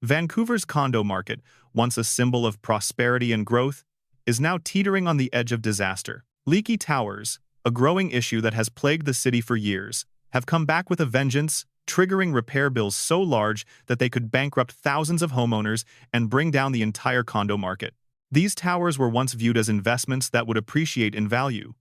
Vancouver's condo market, once a symbol of prosperity and growth, is now teetering on the edge of disaster. Leaky towers, a growing issue that has plagued the city for years, have come back with a vengeance, triggering repair bills so large that they could bankrupt thousands of homeowners and bring down the entire condo market. These towers were once viewed as investments that would appreciate in value.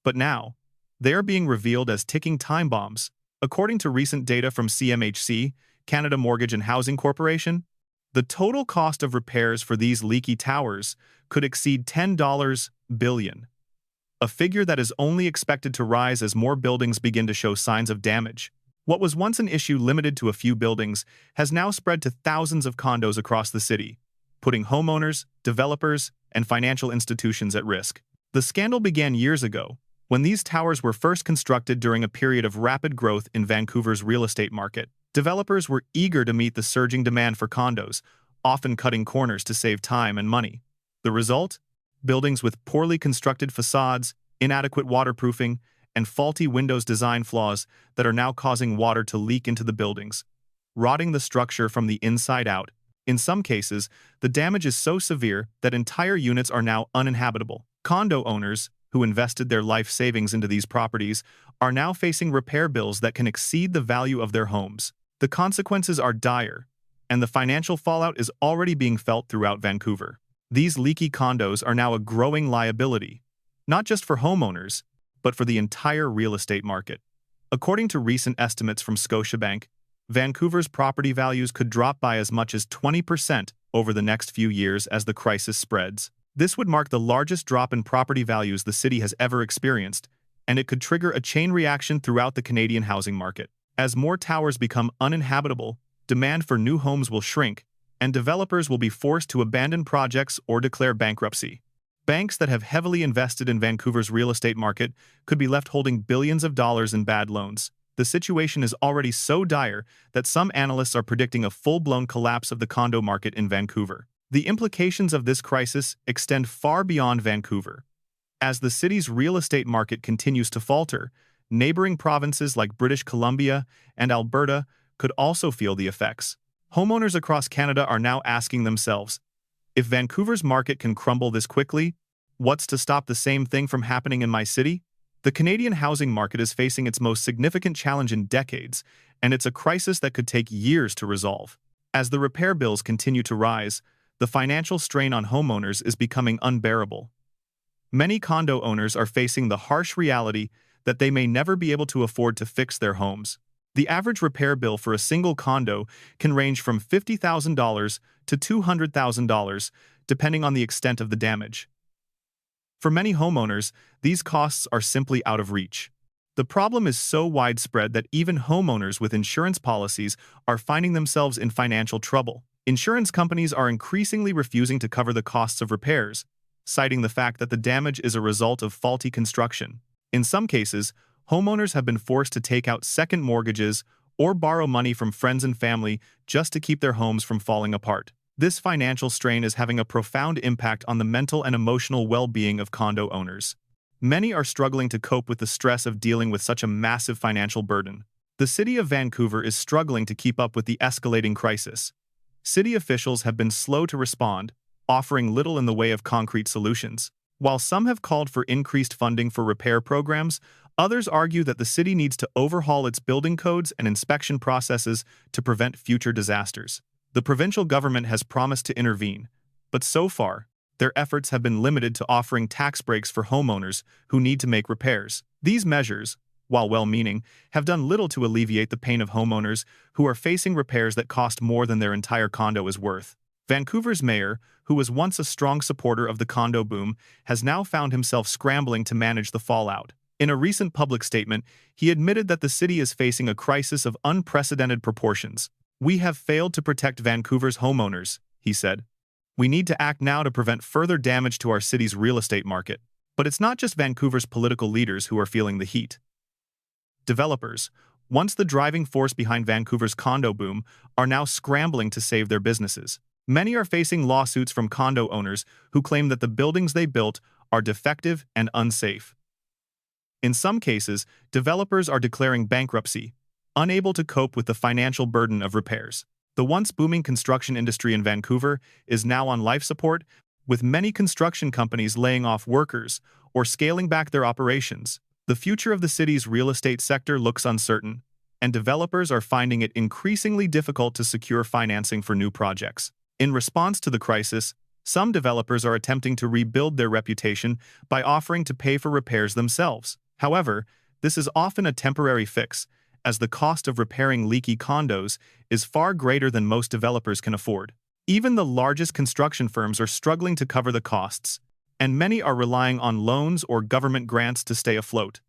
But now, they are being revealed as ticking time bombs. According to recent data from CMHC, Canada Mortgage and Housing Corporation, the total cost of repairs for these leaky towers could exceed $10 billion, a figure that is only expected to rise as more buildings begin to show signs of damage. What was once an issue limited to a few buildings has now spread to thousands of condos across the city, putting homeowners, developers, and financial institutions at risk. The scandal began years ago, when these towers were first constructed during a period of rapid growth in Vancouver's real estate market. Developers were eager to meet the surging demand for condos, often cutting corners to save time and money. The result? Buildings with poorly constructed facades, inadequate waterproofing, and faulty windows design flaws that are now causing water to leak into the buildings, rotting the structure from the inside out. In some cases, the damage is so severe that entire units are now uninhabitable. Condo owners, who invested their life savings into these properties, are now facing repair bills that can exceed the value of their homes. The consequences are dire, and the financial fallout is already being felt throughout Vancouver. These leaky condos are now a growing liability, not just for homeowners, but for the entire real estate market. According to recent estimates from Scotiabank, Vancouver's property values could drop by as much as 20% over the next few years as the crisis spreads. This would mark the largest drop in property values the city has ever experienced, and it could trigger a chain reaction throughout the Canadian housing market. As more towers become uninhabitable, demand for new homes will shrink, and developers will be forced to abandon projects or declare bankruptcy. Banks that have heavily invested in Vancouver's real estate market could be left holding billions of dollars in bad loans. The situation is already so dire that some analysts are predicting a full-blown collapse of the condo market in Vancouver. The implications of this crisis extend far beyond Vancouver. As the city's real estate market continues to falter, neighboring provinces like British Columbia and Alberta could also feel the effects. Homeowners across Canada are now asking themselves, if Vancouver's market can crumble this quickly, what's to stop the same thing from happening in my city? The Canadian housing market is facing its most significant challenge in decades, and it's a crisis that could take years to resolve. As the repair bills continue to rise, the financial strain on homeowners is becoming unbearable. Many condo owners are facing the harsh reality that they may never be able to afford to fix their homes. The average repair bill for a single condo can range from $50,000 to $200,000, depending on the extent of the damage. For many homeowners, these costs are simply out of reach. The problem is so widespread that even homeowners with insurance policies are finding themselves in financial trouble. Insurance companies are increasingly refusing to cover the costs of repairs, citing the fact that the damage is a result of faulty construction. In some cases, homeowners have been forced to take out second mortgages or borrow money from friends and family just to keep their homes from falling apart. This financial strain is having a profound impact on the mental and emotional well-being of condo owners. Many are struggling to cope with the stress of dealing with such a massive financial burden. The city of Vancouver is struggling to keep up with the escalating crisis. City officials have been slow to respond, offering little in the way of concrete solutions. While some have called for increased funding for repair programs, others argue that the city needs to overhaul its building codes and inspection processes to prevent future disasters. The provincial government has promised to intervene, but so far, their efforts have been limited to offering tax breaks for homeowners who need to make repairs. These measures, while well-meaning, have done little to alleviate the pain of homeowners who are facing repairs that cost more than their entire condo is worth. Vancouver's mayor, who was once a strong supporter of the condo boom, has now found himself scrambling to manage the fallout. In a recent public statement, he admitted that the city is facing a crisis of unprecedented proportions. "We have failed to protect Vancouver's homeowners," he said. "We need to act now to prevent further damage to our city's real estate market." But it's not just Vancouver's political leaders who are feeling the heat. Developers, once the driving force behind Vancouver's condo boom, are now scrambling to save their businesses. Many are facing lawsuits from condo owners who claim that the buildings they built are defective and unsafe. In some cases, developers are declaring bankruptcy, unable to cope with the financial burden of repairs. The once booming construction industry in Vancouver is now on life support, with many construction companies laying off workers or scaling back their operations. The future of the city's real estate sector looks uncertain, and developers are finding it increasingly difficult to secure financing for new projects. In response to the crisis, some developers are attempting to rebuild their reputation by offering to pay for repairs themselves. However, this is often a temporary fix, as the cost of repairing leaky condos is far greater than most developers can afford. Even the largest construction firms are struggling to cover the costs, and many are relying on loans or government grants to stay afloat.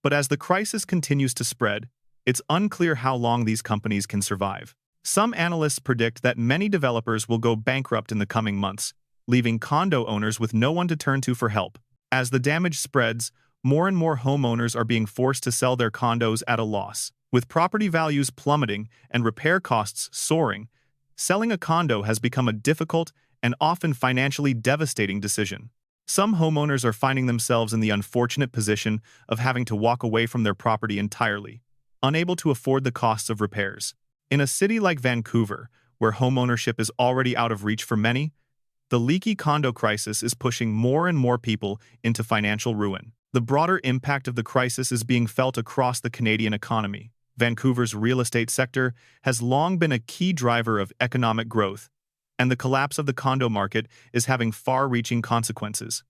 But as the crisis continues to spread, it's unclear how long these companies can survive. Some analysts predict that many developers will go bankrupt in the coming months, leaving condo owners with no one to turn to for help. As the damage spreads, more and more homeowners are being forced to sell their condos at a loss. With property values plummeting and repair costs soaring, selling a condo has become a difficult and often financially devastating decision. Some homeowners are finding themselves in the unfortunate position of having to walk away from their property entirely, unable to afford the costs of repairs. In a city like Vancouver, where homeownership is already out of reach for many, the leaky condo crisis is pushing more and more people into financial ruin. The broader impact of the crisis is being felt across the Canadian economy. Vancouver's real estate sector has long been a key driver of economic growth, and the collapse of the condo market is having far-reaching consequences.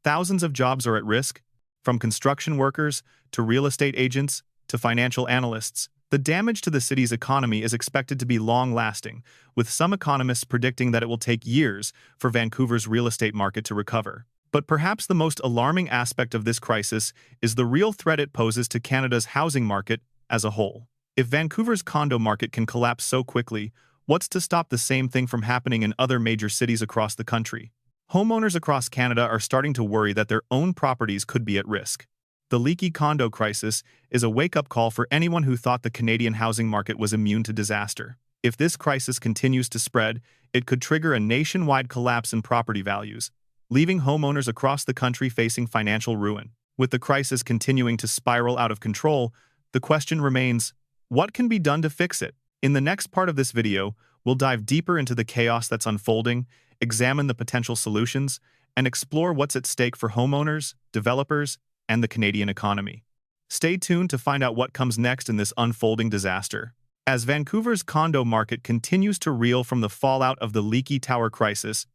Thousands of jobs are at risk, from construction workers to real estate agents to financial analysts. The damage to the city's economy is expected to be long-lasting, with some economists predicting that it will take years for Vancouver's real estate market to recover. But perhaps the most alarming aspect of this crisis is the real threat it poses to Canada's housing market as a whole. If Vancouver's condo market can collapse so quickly, what's to stop the same thing from happening in other major cities across the country? Homeowners across Canada are starting to worry that their own properties could be at risk. The leaky condo crisis is a wake-up call for anyone who thought the Canadian housing market was immune to disaster. If this crisis continues to spread, it could trigger a nationwide collapse in property values, leaving homeowners across the country facing financial ruin. With the crisis continuing to spiral out of control, the question remains, what can be done to fix it? In the next part of this video, we'll dive deeper into the chaos that's unfolding, examine the potential solutions, and explore what's at stake for homeowners, developers, and the Canadian economy. Stay tuned to find out what comes next in this unfolding disaster. As Vancouver's condo market continues to reel from the fallout of the leaky tower crisis,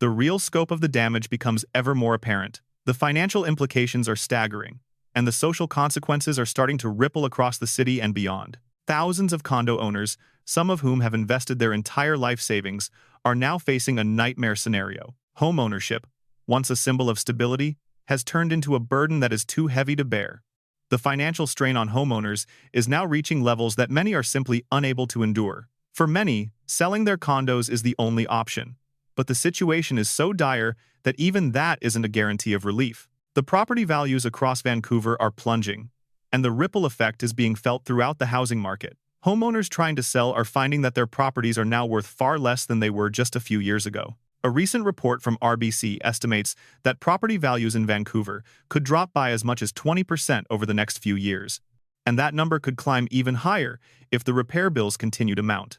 the real scope of the damage becomes ever more apparent. The financial implications are staggering, and the social consequences are starting to ripple across the city and beyond. Thousands of condo owners, some of whom have invested their entire life savings, are now facing a nightmare scenario. Homeownership, once a symbol of stability, has turned into a burden that is too heavy to bear. The financial strain on homeowners is now reaching levels that many are simply unable to endure. For many, selling their condos is the only option, but the situation is so dire that even that isn't a guarantee of relief. The property values across Vancouver are plunging, and the ripple effect is being felt throughout the housing market. Homeowners trying to sell are finding that their properties are now worth far less than they were just a few years ago. A recent report from RBC estimates that property values in Vancouver could drop by as much as 20% over the next few years, and that number could climb even higher if the repair bills continue to mount.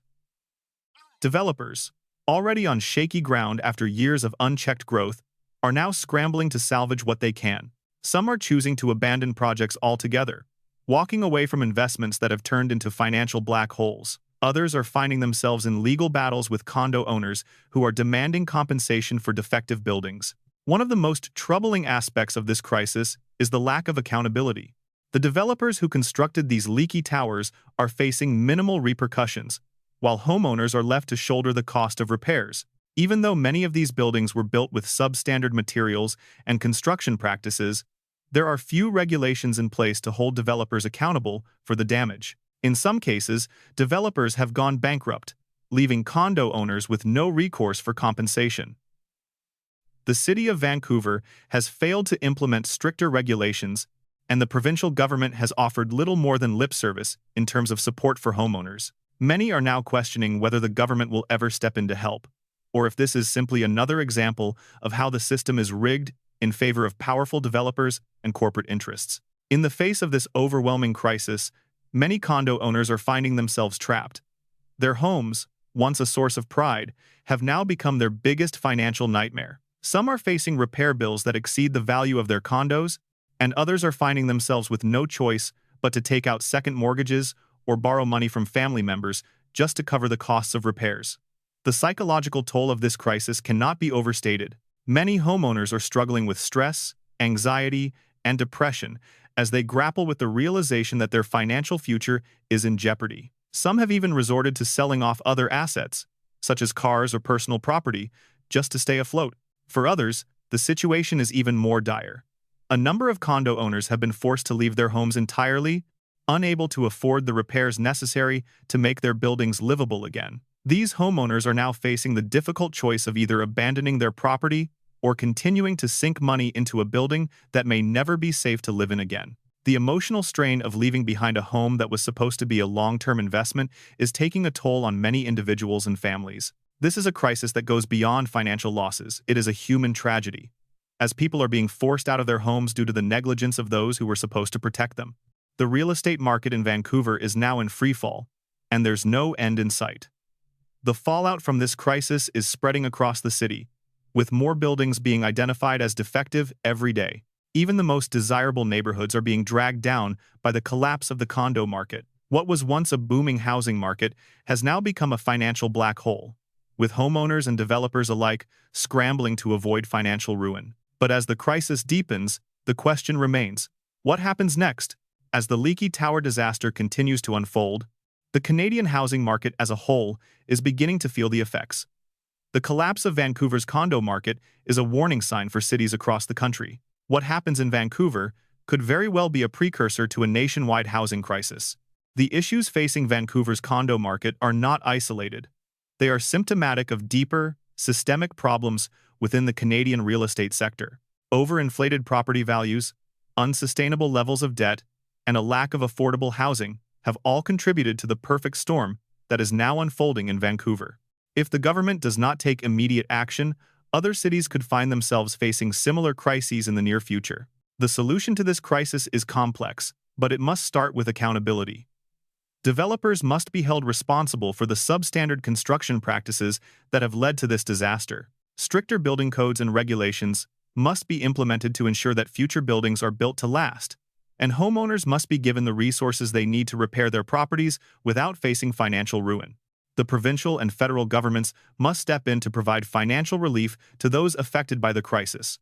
Developers, already on shaky ground after years of unchecked growth, are now scrambling to salvage what they can. Some are choosing to abandon projects altogether, walking away from investments that have turned into financial black holes. Others are finding themselves in legal battles with condo owners who are demanding compensation for defective buildings. One of the most troubling aspects of this crisis is the lack of accountability. The developers who constructed these leaky towers are facing minimal repercussions, while homeowners are left to shoulder the cost of repairs. Even though many of these buildings were built with substandard materials and construction practices, there are few regulations in place to hold developers accountable for the damage. In some cases, developers have gone bankrupt, leaving condo owners with no recourse for compensation. The City of Vancouver has failed to implement stricter regulations, and the provincial government has offered little more than lip service in terms of support for homeowners. Many are now questioning whether the government will ever step in to help, or if this is simply another example of how the system is rigged in favor of powerful developers and corporate interests. In the face of this overwhelming crisis, many condo owners are finding themselves trapped. Their homes, once a source of pride, have now become their biggest financial nightmare. Some are facing repair bills that exceed the value of their condos, and others are finding themselves with no choice but to take out second mortgages or borrow money from family members just to cover the costs of repairs. The psychological toll of this crisis cannot be overstated. Many homeowners are struggling with stress, anxiety, and depression as they grapple with the realization that their financial future is in jeopardy. Some have even resorted to selling off other assets, such as cars or personal property, just to stay afloat. For others, the situation is even more dire. A number of condo owners have been forced to leave their homes entirely, unable to afford the repairs necessary to make their buildings livable again. These homeowners are now facing the difficult choice of either abandoning their property or continuing to sink money into a building that may never be safe to live in again. The emotional strain of leaving behind a home that was supposed to be a long-term investment is taking a toll on many individuals and families. This is a crisis that goes beyond financial losses. It is a human tragedy, as people are being forced out of their homes due to the negligence of those who were supposed to protect them. The real estate market in Vancouver is now in freefall, and there's no end in sight. The fallout from this crisis is spreading across the city, with more buildings being identified as defective every day. Even the most desirable neighborhoods are being dragged down by the collapse of the condo market. What was once a booming housing market has now become a financial black hole, with homeowners and developers alike scrambling to avoid financial ruin. But as the crisis deepens, the question remains, what happens next? As the Leaky Tower disaster continues to unfold, the Canadian housing market as a whole is beginning to feel the effects. The collapse of Vancouver's condo market is a warning sign for cities across the country. What happens in Vancouver could very well be a precursor to a nationwide housing crisis. The issues facing Vancouver's condo market are not isolated. They are symptomatic of deeper, systemic problems within the Canadian real estate sector. Overinflated property values, unsustainable levels of debt, and a lack of affordable housing have all contributed to the perfect storm that is now unfolding in Vancouver. If the government does not take immediate action, other cities could find themselves facing similar crises in the near future. The solution to this crisis is complex, but it must start with accountability. Developers must be held responsible for the substandard construction practices that have led to this disaster. Stricter building codes and regulations must be implemented to ensure that future buildings are built to last, and homeowners must be given the resources they need to repair their properties without facing financial ruin. The provincial and federal governments must step in to provide financial relief to those affected by the crisis,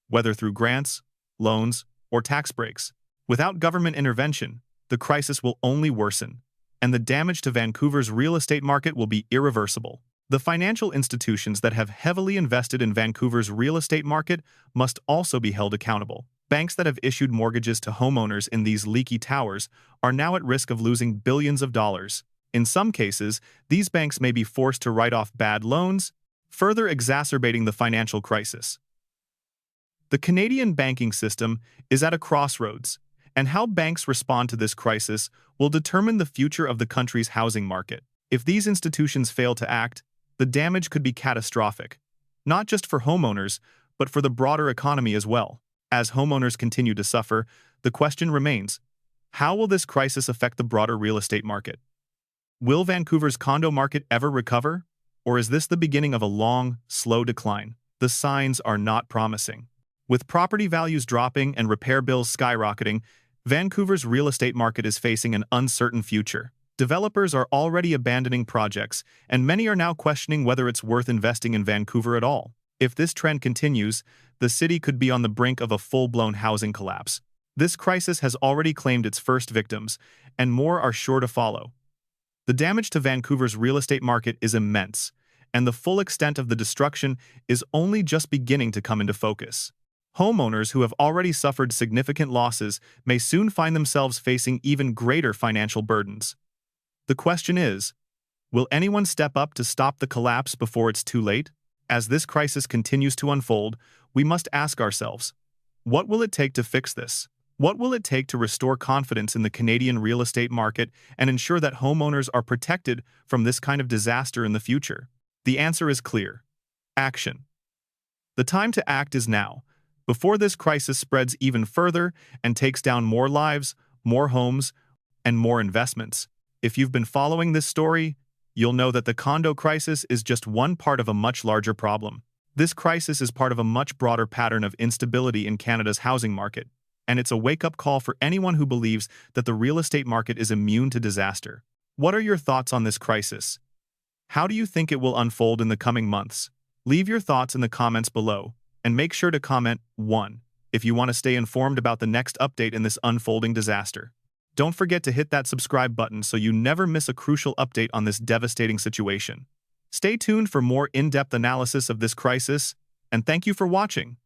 whether through grants, loans, or tax breaks. Without government intervention, the crisis will only worsen, and the damage to Vancouver's real estate market will be irreversible. The financial institutions that have heavily invested in Vancouver's real estate market must also be held accountable. Banks that have issued mortgages to homeowners in these leaky towers are now at risk of losing billions of dollars. In some cases, these banks may be forced to write off bad loans, further exacerbating the financial crisis. The Canadian banking system is at a crossroads, and how banks respond to this crisis will determine the future of the country's housing market. If these institutions fail to act, the damage could be catastrophic, not just for homeowners, but for the broader economy as well. As homeowners continue to suffer, the question remains, how will this crisis affect the broader real estate market? Will Vancouver's condo market ever recover, or is this the beginning of a long, slow decline? The signs are not promising. With property values dropping and repair bills skyrocketing, Vancouver's real estate market is facing an uncertain future. Developers are already abandoning projects, and many are now questioning whether it's worth investing in Vancouver at all. If this trend continues, the city could be on the brink of a full-blown housing collapse. This crisis has already claimed its first victims, and more are sure to follow. The damage to Vancouver's real estate market is immense, and the full extent of the destruction is only just beginning to come into focus. Homeowners who have already suffered significant losses may soon find themselves facing even greater financial burdens. The question is, will anyone step up to stop the collapse before it's too late? As this crisis continues to unfold, we must ask ourselves, what will it take to fix this? What will it take to restore confidence in the Canadian real estate market and ensure that homeowners are protected from this kind of disaster in the future? The answer is clear: action. The time to act is now, before this crisis spreads even further and takes down more lives, more homes, and more investments. If you've been following this story, you'll know that the condo crisis is just one part of a much larger problem. This crisis is part of a much broader pattern of instability in Canada's housing market, and it's a wake-up call for anyone who believes that the real estate market is immune to disaster. What are your thoughts on this crisis? How do you think it will unfold in the coming months? Leave your thoughts in the comments below, and make sure to comment 1 if you want to stay informed about the next update in this unfolding disaster. Don't forget to hit that subscribe button so you never miss a crucial update on this devastating situation. Stay tuned for more in-depth analysis of this crisis, and thank you for watching.